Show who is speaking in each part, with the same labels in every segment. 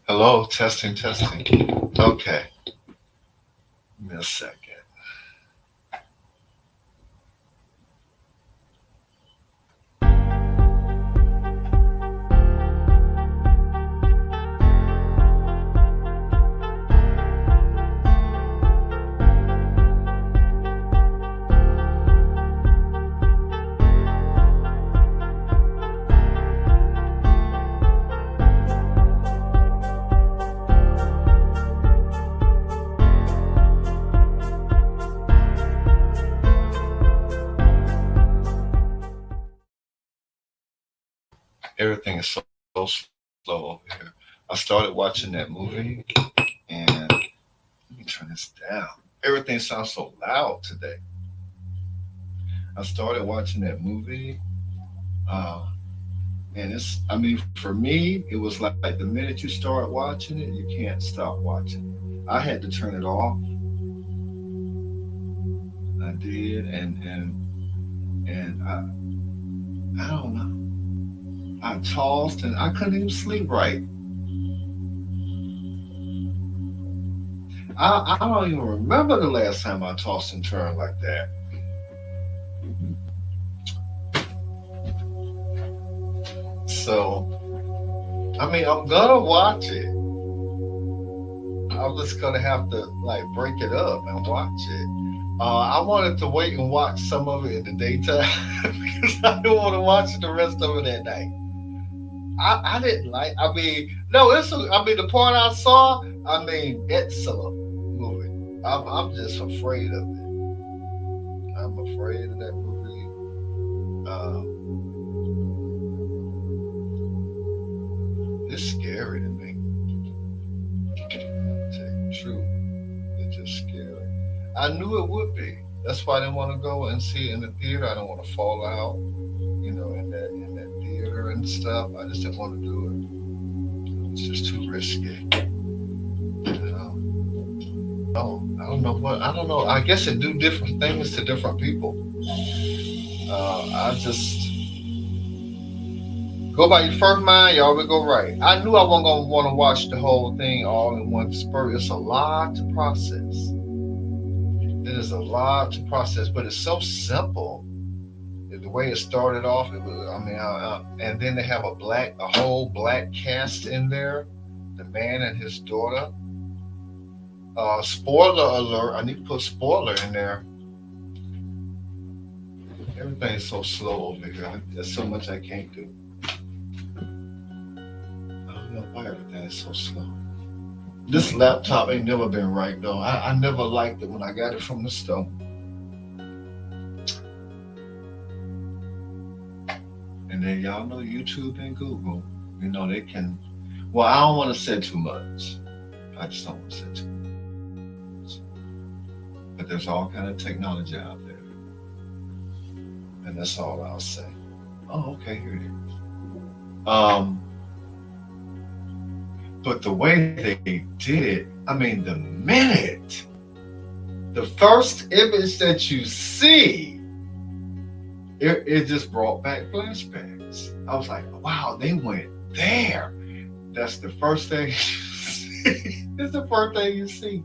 Speaker 1: Hello, testing, testing. Okay, give me a second. Everything is so slow over here. I started watching that movie, and let me turn this down. Everything sounds so loud today. I started watching that movie, uh, and I mean, for me, it was like the minute you start watching it, you can't stop watching it. I had to turn it off. I did, and I don't know. I tossed, and I couldn't even sleep right. I don't even remember the last time I tossed and turned like that. So, I mean, I'm gonna watch it. I'm just gonna have to like break it up and watch it. I wanted to wait and watch some of it in the daytime because I didn't want to watch the rest of it at night. I didn't like. I mean, no, I mean, the part I saw. I mean, excellent movie. I'm just afraid of it. I'm afraid of that movie. It's scary to me. To tell you the truth, it's just scary. I knew it would be. That's why I didn't want to go and see it in the theater. I don't want to fall out, in that theater and stuff. I just didn't want to do it. It's just too risky. I don't know what. I don't know. I guess it do different things to different people. I just go by your first mind, y'all will go right. I knew I wasn't gonna want to watch the whole thing all in one spurt. It's a lot to process. It is a lot to process, but it's so simple. The way it started off, it was. I mean, and then they have a whole black cast in there. The man and his daughter. Spoiler alert! I need to put spoiler in there. Everything is so slow over here. There's so much I can't do. I don't know why everything is so slow. This laptop ain't never been right though. I never liked it when I got it from the store. And then y'all know YouTube and Google, they can. Well, I don't want to say too much. I just don't want to say too much. But there's all kind of technology out there. And that's all I'll say. Oh, okay, here it is. But the way they did it, I mean, the minute, the first image that you see, it just brought back flashbacks. I was like, wow, they went there. That's the first thing you see. It's the first thing you see.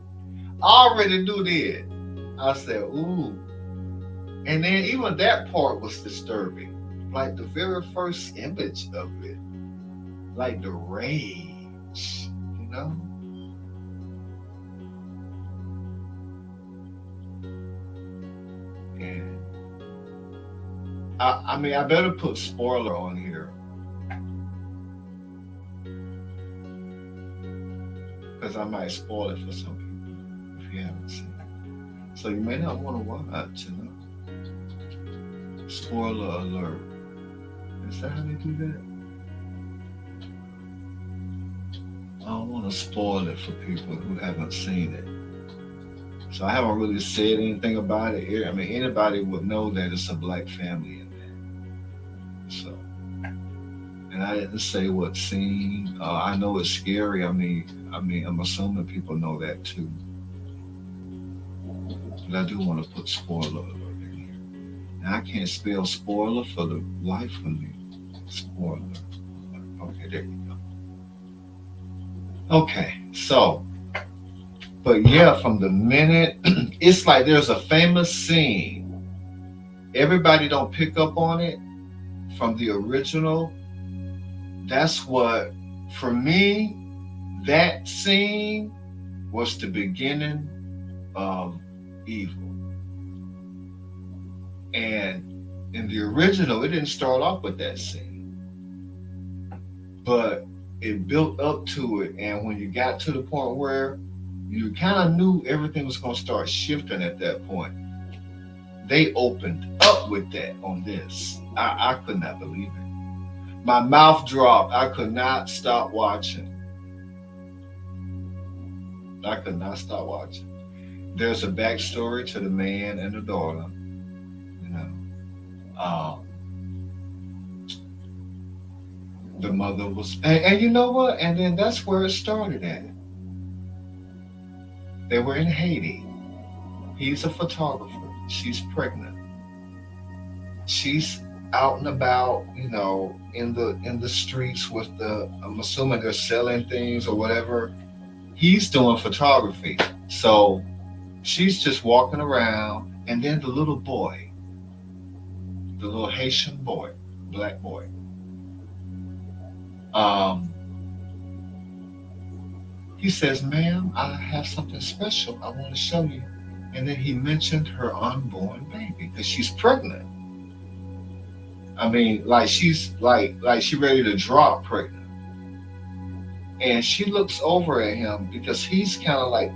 Speaker 1: I already knew that. I said, ooh. And then even that part was disturbing. Like the very first image of it. Like the rage, And I mean, I better put spoiler on here. Because I might spoil it for some people if you haven't seen it. So you may not want to watch, Spoiler alert. Is that how they do that? I don't want to spoil it for people who haven't seen it. So I haven't really said anything about it. I mean, anybody would know that it's a black family in there. So, and I didn't say what scene. I know it's scary. I mean, I'm assuming people know that too. But I do want to put spoiler alert in here. Now I can't spell spoiler for the life of me. Spoiler. Okay, there you go. Okay, so, but yeah, from the minute, it's like there's a famous scene. Everybody don't pick up on it from the original. That's what, for me, that scene was the beginning of evil. And in the original, it didn't start off with that scene, but it built up to it. And when you got to the point where you kind of knew everything was going to start shifting at that point, they opened up with that on this. I could not believe it. My mouth dropped. I could not stop watching. I could not stop watching. There's a backstory to the man and the daughter. The mother was, and you know what? And then that's where it started at. They were in Haiti. He's a photographer. She's pregnant. She's out and about, in the streets with I'm assuming they're selling things or whatever. He's doing photography. So she's just walking around, and then the little boy, the little Haitian boy, black boy, he says, "Ma'am, I have something special I want to show you." And then he mentioned her unborn baby because she's pregnant. I mean, like she's like she ready to drop pregnant. And she looks over at him because he's kind of like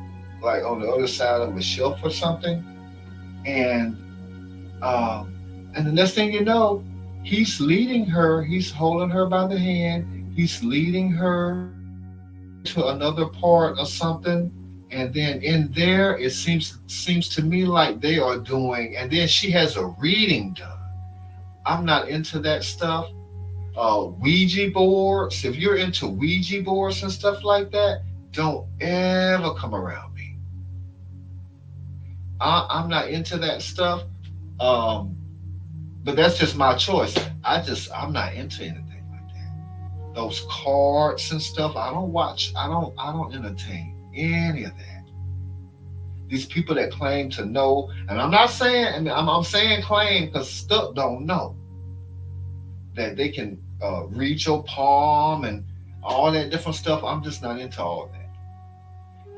Speaker 1: on the other side of a shelf or something. And the next thing you know, he's leading her. He's holding her by the hand. He's leading her to another part or something. And then in there, it seems to me like they are doing. And then she has a reading done. I'm not into that stuff. Ouija boards. If you're into Ouija boards and stuff like that, don't ever come around me. I'm not into that stuff. But that's just my choice. I'm not into anything like that. Those cards and stuff, I don't watch. I don't entertain any of that. These people that claim to know, and I'm not saying, I'm saying claim because stuff don't know that they can read your palm and all that different stuff. I'm just not into all that.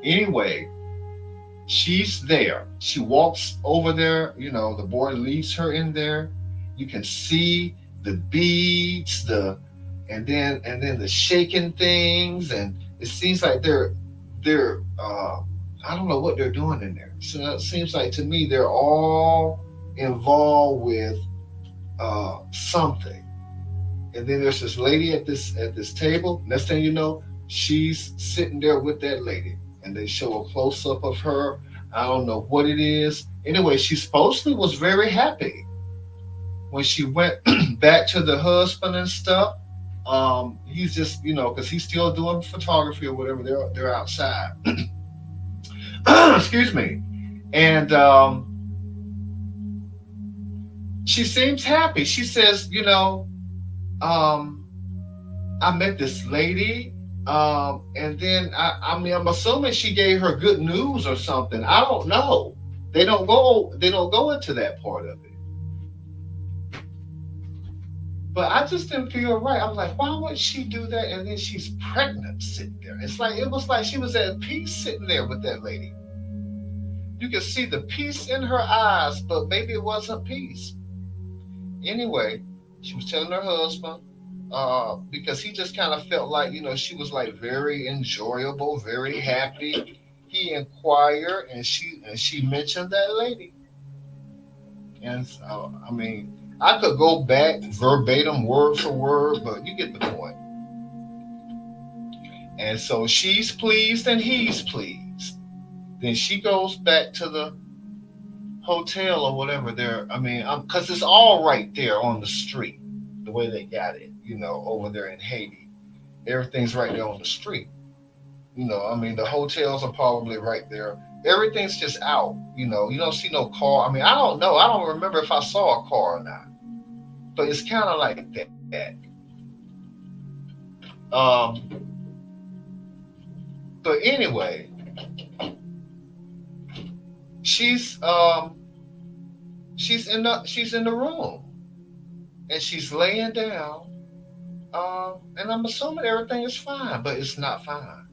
Speaker 1: Anyway, she's there. She walks over there. The boy leads her in there. You can see the beads, and then the shaking things, and it seems like they're I don't know what they're doing in there. So it seems like to me they're all involved with something. And then there's this lady at this table. Next thing you know, she's sitting there with that lady, and they show a close up of her. I don't know what it is. Anyway, she supposedly was very happy when she went back to the husband and stuff. He's just, because he's still doing photography or whatever. They're outside. Excuse me. And she seems happy. She says, I met this lady, and then I'm assuming she gave her good news or something. I don't know. They don't go into that part of it. But I just didn't feel right. I was like, why would she do that? And then she's pregnant sitting there. It was like she was at peace sitting there with that lady. You could see the peace in her eyes, but maybe it wasn't peace. Anyway, she was telling her husband, because he just kind of felt like, she was like very enjoyable, very happy. he inquired, and she mentioned that lady. And so, I mean, I could go back verbatim, word for word, but you get the point. And so she's pleased and he's pleased. Then she goes back to the hotel or whatever there. I mean, because it's all right there on the street, the way they got it, over there in Haiti. Everything's right there on the street. I mean, the hotels are probably right there. Everything's just out. You don't see no car. I mean, I don't know. I don't remember if I saw a car or not. But it's kind of like that. But anyway, she's in the room, and she's laying down. And I'm assuming everything is fine, but it's not fine.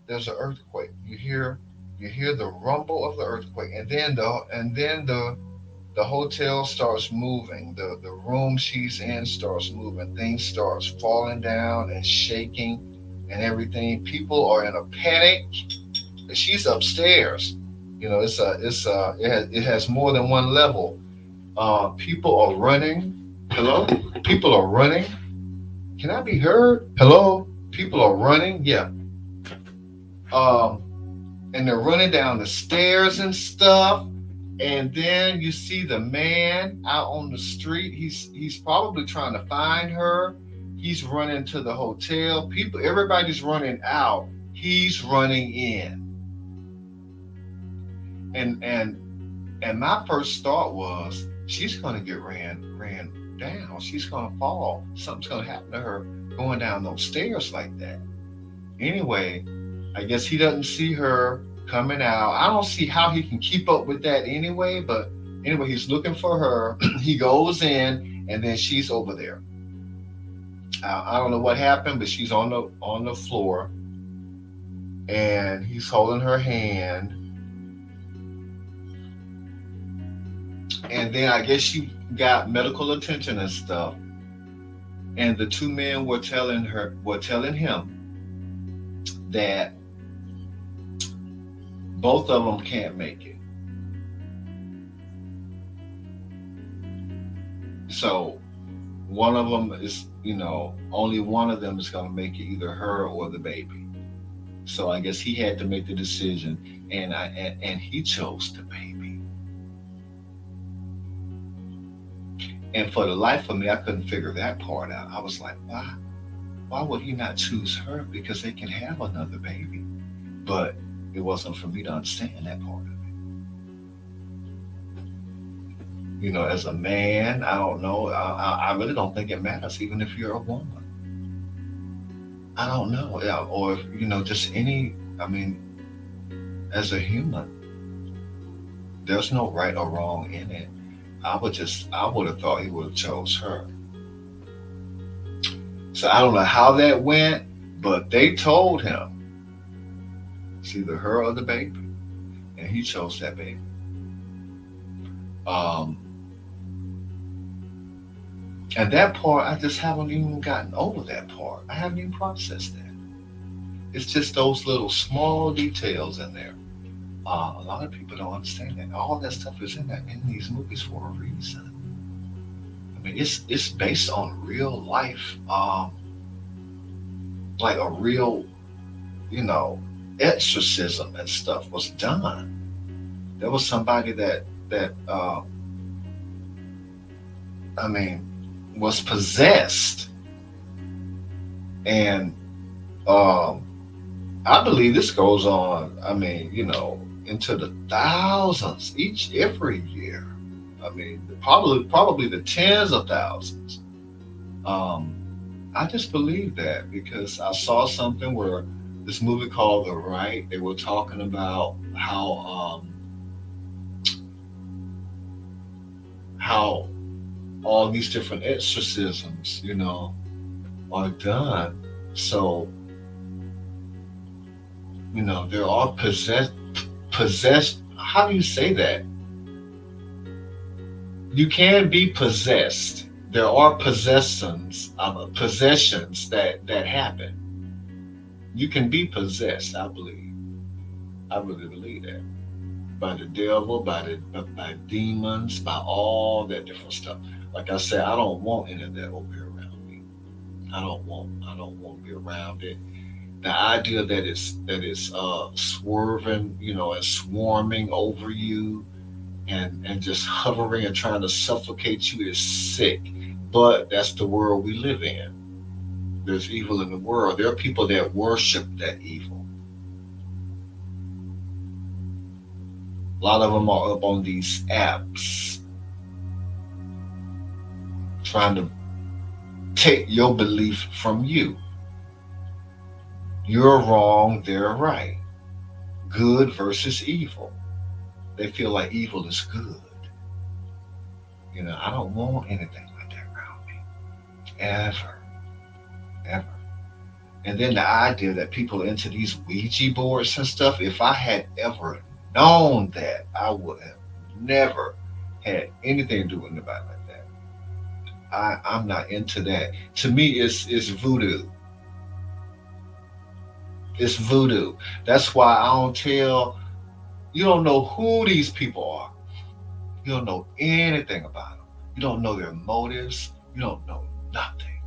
Speaker 1: There's an earthquake. You hear the rumble of the earthquake, and then the hotel starts moving. The room she's in starts moving. Things starts falling down and shaking and everything. People are in a panic. She's upstairs. It has more than one level. People are running. Hello? People are running. Can I be heard? Hello? People are running. Yeah. And they're running down the stairs and stuff. And then you see the man out on the street. He's probably trying to find her. He's running to the hotel. Everybody's running out. He's running in. And my first thought was, she's gonna get ran down. She's gonna fall. Something's gonna happen to her going down those stairs like that. Anyway, I guess he doesn't see her coming out. I don't see how he can keep up with that anyway, but anyway, he's looking for her. He goes in, and then she's over there. I don't know what happened, but she's on the floor, and he's holding her hand. And then I guess she got medical attention and stuff. And the two men were telling him that both of them can't make it. So one of them is, only one of them is going to make it, either her or the baby. So I guess he had to make the decision, and he chose the baby. And for the life of me, I couldn't figure that part out. I was like, why would he not choose her? Because they can have another baby. But it wasn't for me to understand that part of it. As a man, I don't know. I really don't think it matters, even if you're a woman. I don't know. Or if, just any, as a human, there's no right or wrong in it. I would have thought he would have chose her. So I don't know how that went, but they told him it's either her or the baby, and he chose that baby. And that part, I just haven't even gotten over that part. I haven't even processed that. It's just those little small details in there. A lot of people don't understand that. All that stuff is in these movies for a reason. It's based on real life, like a real, exorcism and stuff was done. There was somebody that was possessed, and I believe this goes on. Into the thousands every year. Probably the tens of thousands. I just believe that because I saw something where this movie called The Right, they were talking about how all these different exorcisms, are done. So, they're all possessed. How do you say that? You can be possessed. There are possessions that happen. You can be possessed, I believe. I really believe that. By the devil, by demons, by all that different stuff. Like I said, I don't want any of that over here around me. I don't want to be around it. The idea that it's swerving, and swarming over you and just hovering and trying to suffocate you is sick. But that's the world we live in. There's evil in the world. There are people that worship that evil. A lot of them are up on these apps trying to take your belief from you. You're wrong, they're right. Good versus evil. They feel like evil is good. I don't want anything like that around me. Ever. Ever. And then the idea that people are into these Ouija boards and stuff, if I had ever known that, I would have never had anything to do with anybody like that. I'm not into that. To me, it's voodoo. It's voodoo. That's why I don't tell. You don't know who these people are. You don't know anything about them. You don't know their motives. You don't know nothing.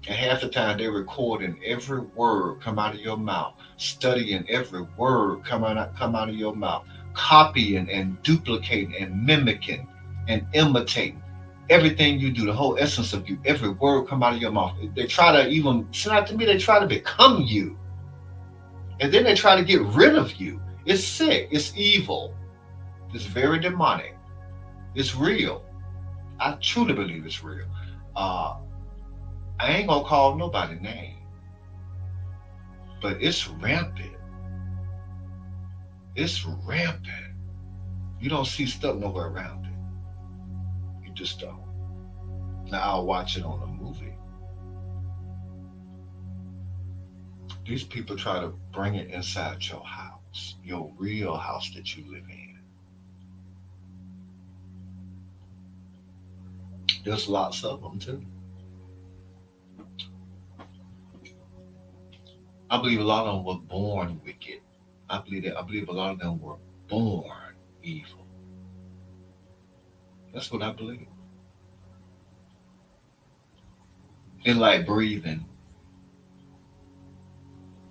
Speaker 1: And half the time they're recording every word come out of your mouth, studying every word come out of your mouth, copying and duplicating and mimicking and imitating everything you do, the whole essence of you, every word come out of your mouth. They try to even, it's not to me, they try to become you. And then they try to get rid of you. It's sick. It's evil. It's very demonic. It's real. I truly believe it's real. I ain't gonna call nobody name, but it's rampant. It's rampant. You don't see stuff nowhere around it. You just don't. Now I'll watch it on a movie. These people try to bring it inside your house, your real house that you live in. There's lots of them too. I believe a lot of them were born wicked. I believe a lot of them were born evil. That's what I believe. It's like breathing.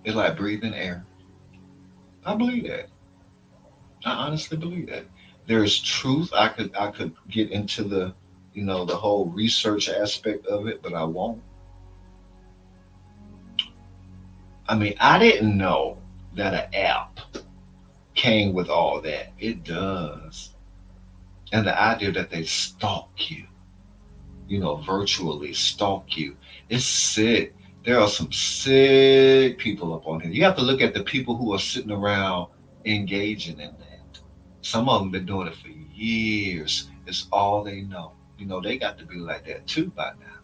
Speaker 1: It's like breathing air. I believe that. I honestly believe that. There's truth. I could get into the the whole research aspect of it, but I won't. I mean, I didn't know that an app came with all that. It does. And the idea that they stalk you, virtually stalk you, it's sick. There are some sick people up on here. You have to look at the people who are sitting around engaging in that. Some of them been doing it for years. It's all they know. They got to be like that too by now.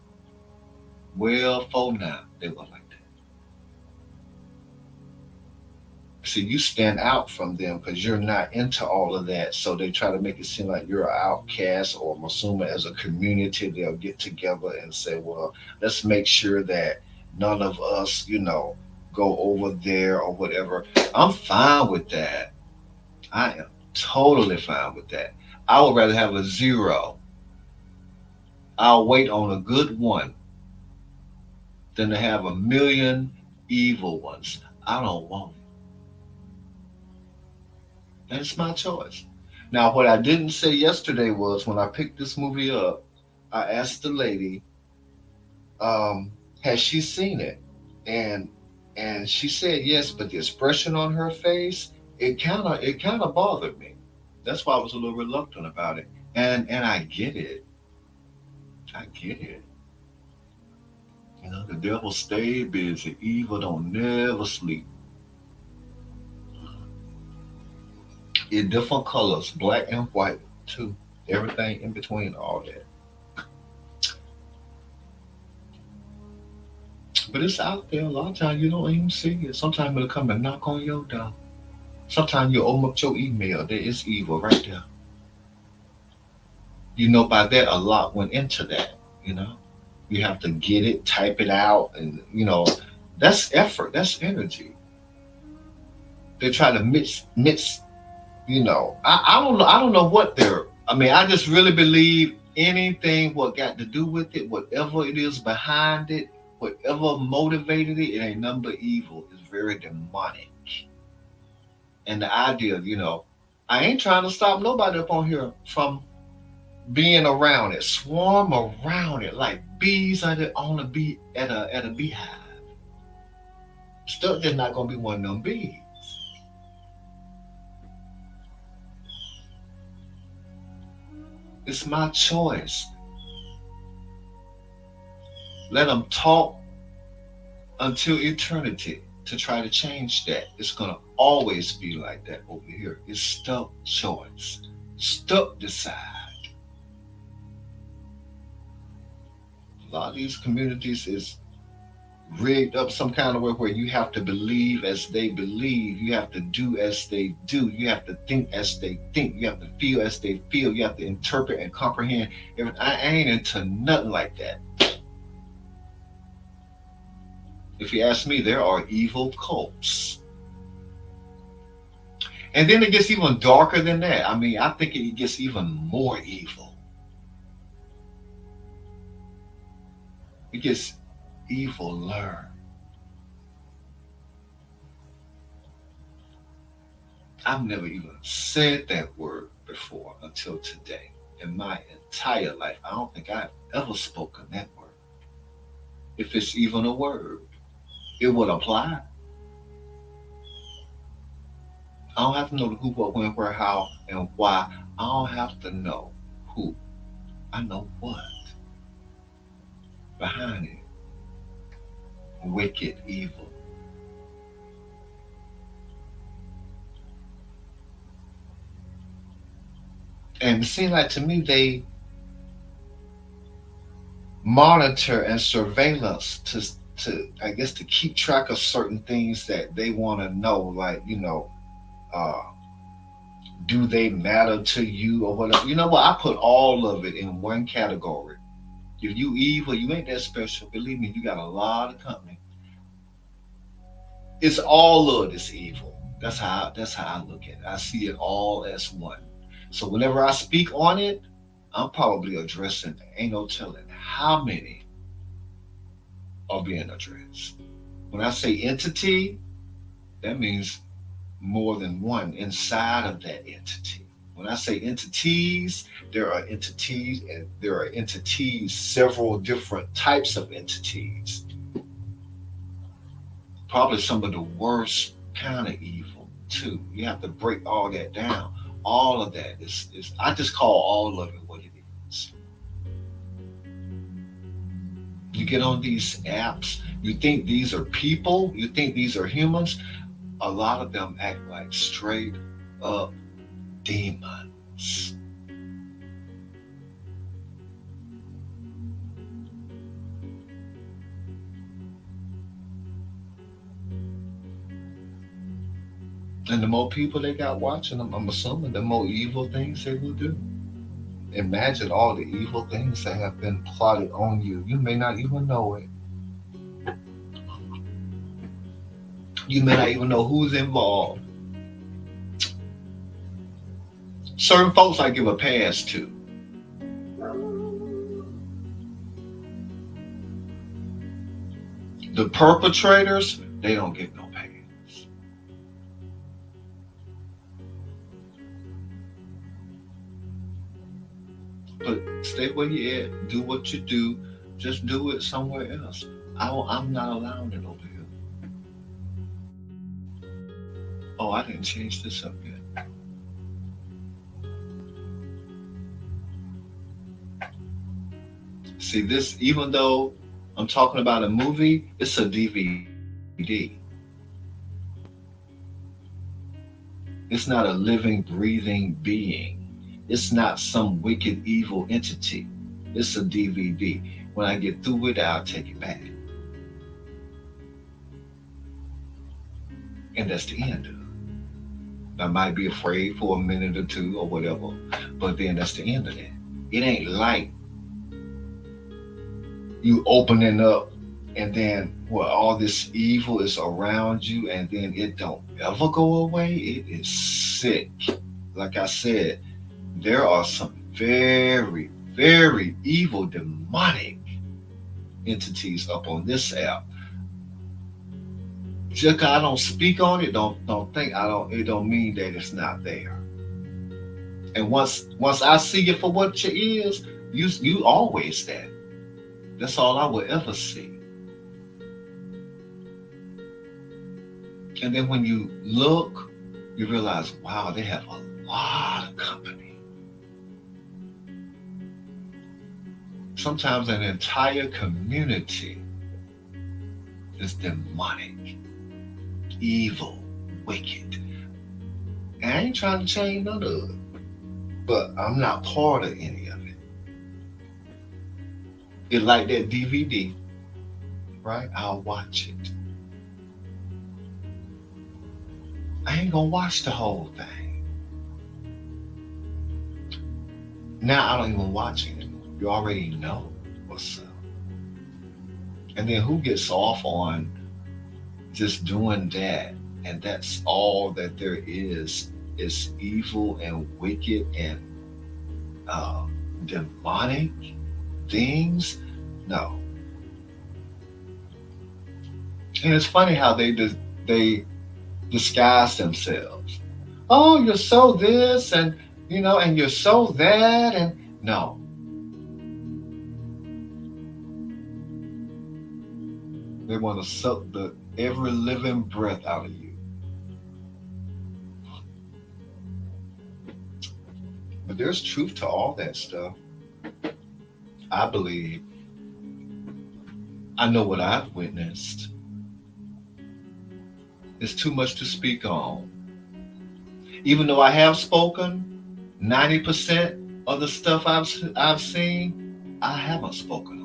Speaker 1: Well, for now, they were like that. See, you stand out from them because you're not into all of that. So they try to make it seem like you're an outcast, or I'm assuming as a community, they'll get together and say, well, let's make sure that none of us, go over there or whatever. I'm fine with that. I am totally fine with that. I would rather have a zero. I'll wait on a good one than to have a million evil ones. I don't want it. That's my choice. Now, what I didn't say yesterday was when I picked this movie up, I asked the lady, has she seen it? And she said yes, but the expression on her face, it kind of bothered me. That's why I was a little reluctant about it. And I get it. I get it. The devil stay busy. Evil don't never sleep. In different colors, black and white too. Everything in between, all that. But it's out there. A lot of times you don't even see it. Sometimes it'll come and knock on your door. Sometimes you open up your email. There is evil right there. By that a lot went into that. You have to get it, type it out, and that's effort. That's energy. They try to mix. I don't know what they're. I mean, I just really believe anything what got to do with it, whatever it is behind it, whatever motivated it, it ain't nothing but evil. It's very demonic. And the idea, I ain't trying to stop nobody up on here from being around it. Swarm around it like bees on a bee at a beehive. Stuff just not gonna be one of them bees. It's my choice. Let them talk until eternity to try to change that. It's gonna always be like that over here. It's stuck choice. Stuck decide. A lot of these communities is rigged up some kind of way where you have to believe as they believe, you have to do as they do, you have to think as they think, you have to feel as they feel, you have to interpret and comprehend everything. I ain't into nothing like that. If you ask me, there are evil cults. And then it gets even darker than that. I mean, I think it gets even more evil. It gets eviler. I've never even said that word before until today. In my entire life, I don't think I've ever spoken that word. If it's even a word, it would apply. I don't have to know the who, what, when, where, how, and why. I don't have to know who. I know what. Behind it. Wicked, evil. And it seems like to me they monitor and surveillance to I guess to keep track of certain things that they want to know, like, do they matter to you or whatever. You know what? I put all of it in one category. If you evil, you ain't that special. Believe me, you got a lot of company. It's all of this evil. That's how I look at it. I see it all as one. So whenever I speak on it, I'm probably addressing, ain't no telling how many are being addressed. When I say entity, that means more than one inside of that entity. When I say entities, there are entities, and there are entities, several different types of entities. Probably some of the worst kind of evil too. You have to break all that down. All of that is I just call all of it what it is. You get on these apps, you think these are people, you think these are humans. A lot of them act like straight up demons. And the more people they got watching them, I'm assuming the more evil things they will do. Imagine all the evil things that have been plotted on you. You may not even know it. You may not even know who's involved. Certain folks I give a pass to. The perpetrators, they don't get no pass. But stay where you at. Do what you do. Just do it somewhere else. I'm not allowing it over here. Oh, I didn't change this up yet. See, this, even though I'm talking about a movie, it's a DVD. It's not a living, breathing being. It's not some wicked, evil entity. It's a DVD. When I get through with it, I'll take it back. And that's the end of it. I might be afraid for a minute or two or whatever, but then that's the end of that. It ain't like you opening up And then all this evil is around you, and then it don't ever go away. It is sick. Like I said, there are some very, very evil, demonic entities up on this app. Just 'cause I don't speak on it, don't think I don't. It don't mean that it's not there. And once I see it for what it is, you always that. That's all I will ever see. And then when you look, you realize, wow, they have a lot of company. Sometimes an entire community is demonic, evil, wicked. And I ain't trying to change none of it, but I'm not part of any of it. It's like that DVD, right? I'll watch it. I ain't gonna watch the whole thing. Now I don't even watch it anymore. You already know what's up. And then who gets off on just doing that? And that's all that there is evil and wicked and demonic things? No. And it's funny how they disguise themselves. Oh, you're so this, and and you're so that, and no. They want to suck the every living breath out of you. But there's truth to all that stuff. I believe. I know what I've witnessed. It's too much to speak on. Even though I have spoken, 90% of the stuff I've seen, I haven't spoken on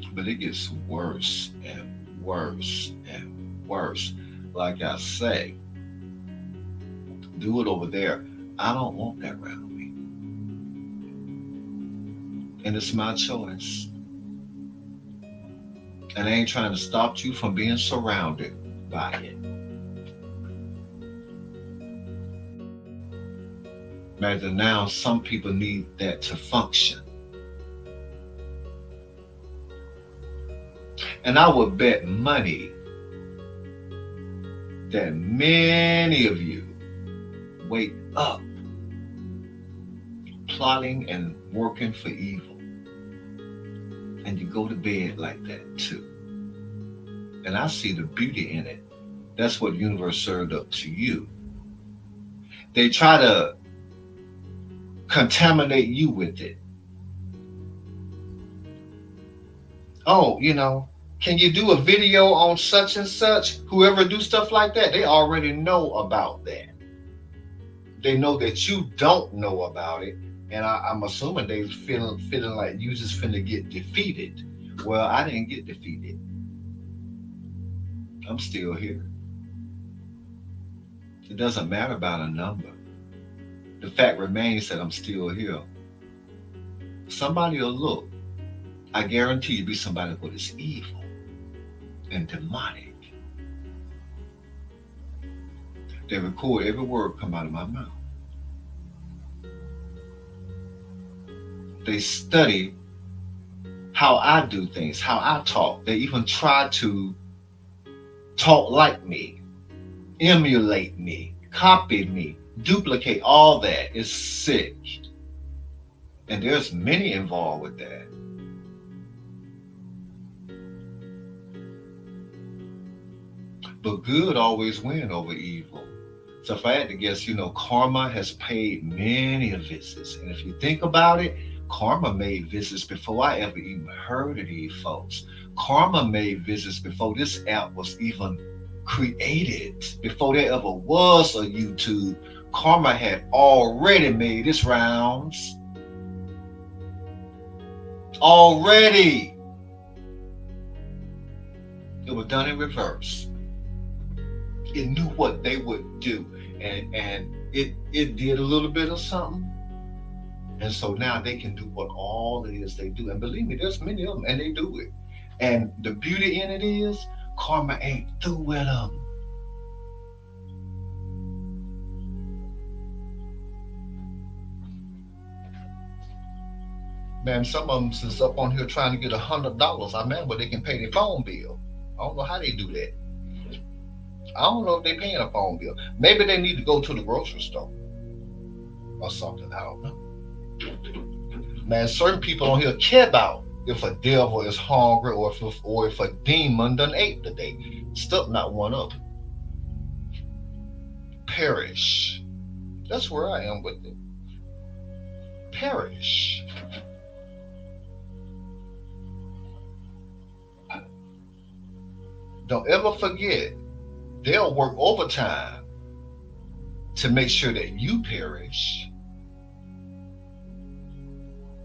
Speaker 1: it. But it gets worse and worse and worse. Like I say, do it over there. I don't want that around me. And it's my choice. And I ain't trying to stop you from being surrounded by it. Imagine now some people need that to function. And I would bet money that many of you wake up plotting and working for evil. And you go to bed like that too. And I see the beauty in it. That's what the universe served up to you. They try to contaminate you with it. Oh, can you do a video on such and such? Whoever do stuff like that, they already know about that. They know that you don't know about it. And I'm assuming they feeling like you just finna get defeated. Well, I didn't get defeated. I'm still here. It doesn't matter about a number. The fact remains that I'm still here. Somebody will look. I guarantee you be somebody what is evil and demonic. They record every word come out of my mouth. They study how I do things, how I talk. They even try to talk like me, emulate me, copy me, duplicate. All that is sick. And there's many involved with that. But good always wins over evil. So if I had to guess, karma has paid many visits. And if you think about it, karma made visits before I ever even heard of these folks. Karma made visits before this app was even created. Before there ever was a YouTube, karma had already made its rounds. Already. It was done in reverse. It knew what they would do. And it did a little bit of something. And so now they can do what all it is they do. And believe me, there's many of them, and they do it. And the beauty in it is, karma ain't through with them. Man, some of them is up on here trying to get $100. I mean, but they can pay their phone bill. I don't know how they do that. I don't know if they're paying a phone bill. Maybe they need to go to the grocery store or something. I don't know. Man, certain people on here care about if a devil is hungry or if a demon done ate today. Still not one of them. Perish. That's where I am with it. Perish. Don't ever forget, they'll work overtime to make sure that you perish.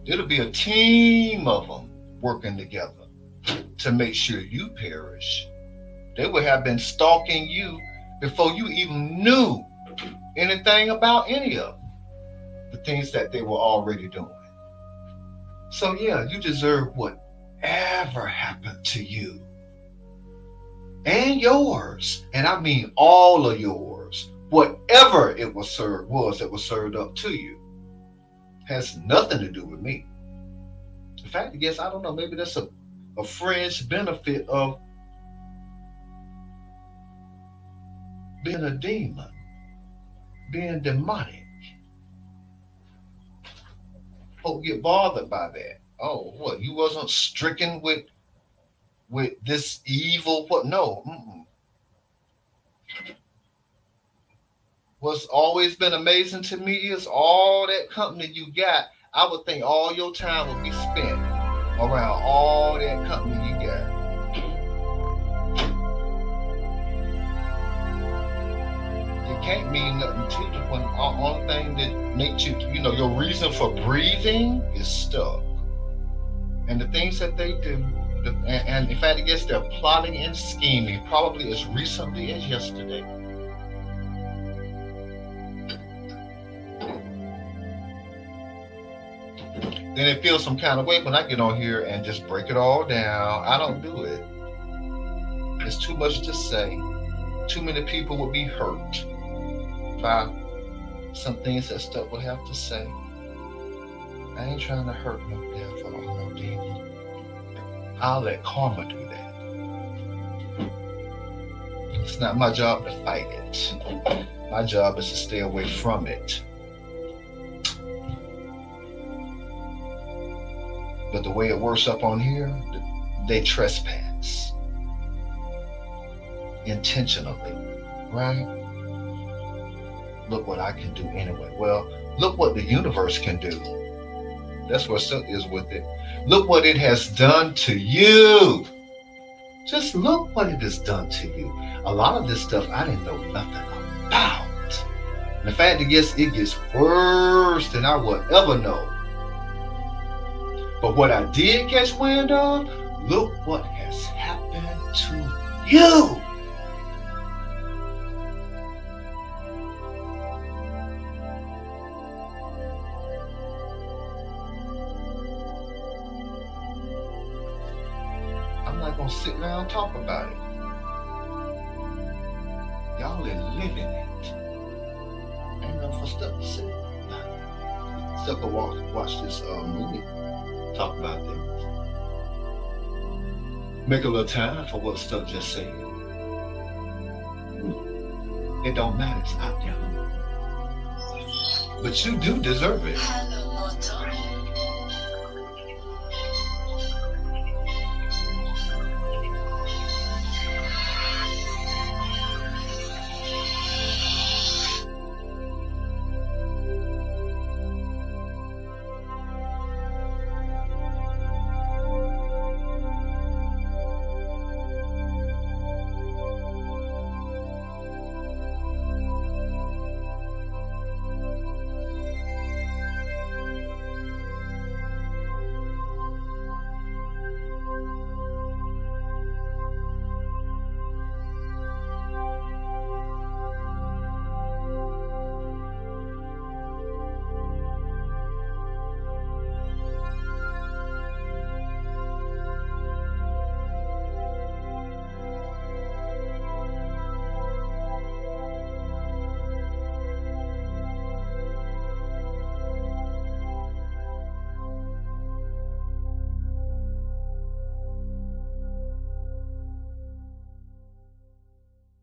Speaker 1: It'll be a team of them working together to make sure you perish. They would have been stalking you before you even knew anything about any of the things that they were already doing. So yeah, you deserve whatever happened to you. And yours, and I mean all of yours, whatever it was that was served up to you, has nothing to do with me. In fact, I guess, I don't know, maybe that's a fringe benefit of being a demon, being demonic. Folk get bothered by that. Oh, what, you wasn't stricken with this evil? What? No. What's always been amazing to me is all that company you got. I would think all your time would be spent around all that company you got. It can't mean nothing to you when the only thing that makes you, your reason for breathing is stuck. And the things that they do, and in fact, I guess they're plotting and scheming probably as recently as yesterday. Then it feels some kind of way when I get on here and just break it all down. I don't do it. It's too much to say. Too many people will be hurt by some things that stuff will have to say. I ain't trying to hurt no devil or no demon. I'll let karma do that. It's not my job to fight it. My job is to stay away from it. But the way it works up on here, they trespass intentionally, right? Look what I can do anyway. Well, look what the universe can do. That's what Silk is with it. Look what it has done to you. Just look what it has done to you. A lot of this stuff I didn't know nothing about. And in fact, it gets worse than I would ever know. But what I did catch wind of, look what has happened to you. I'm not going to sit around and talk about it. Y'all are living it. Ain't nothing for stuff to say. Stuff to watch this movie. Talk about things. Make a little time for what stuff just said. It don't matter, it's out there. But you do deserve it.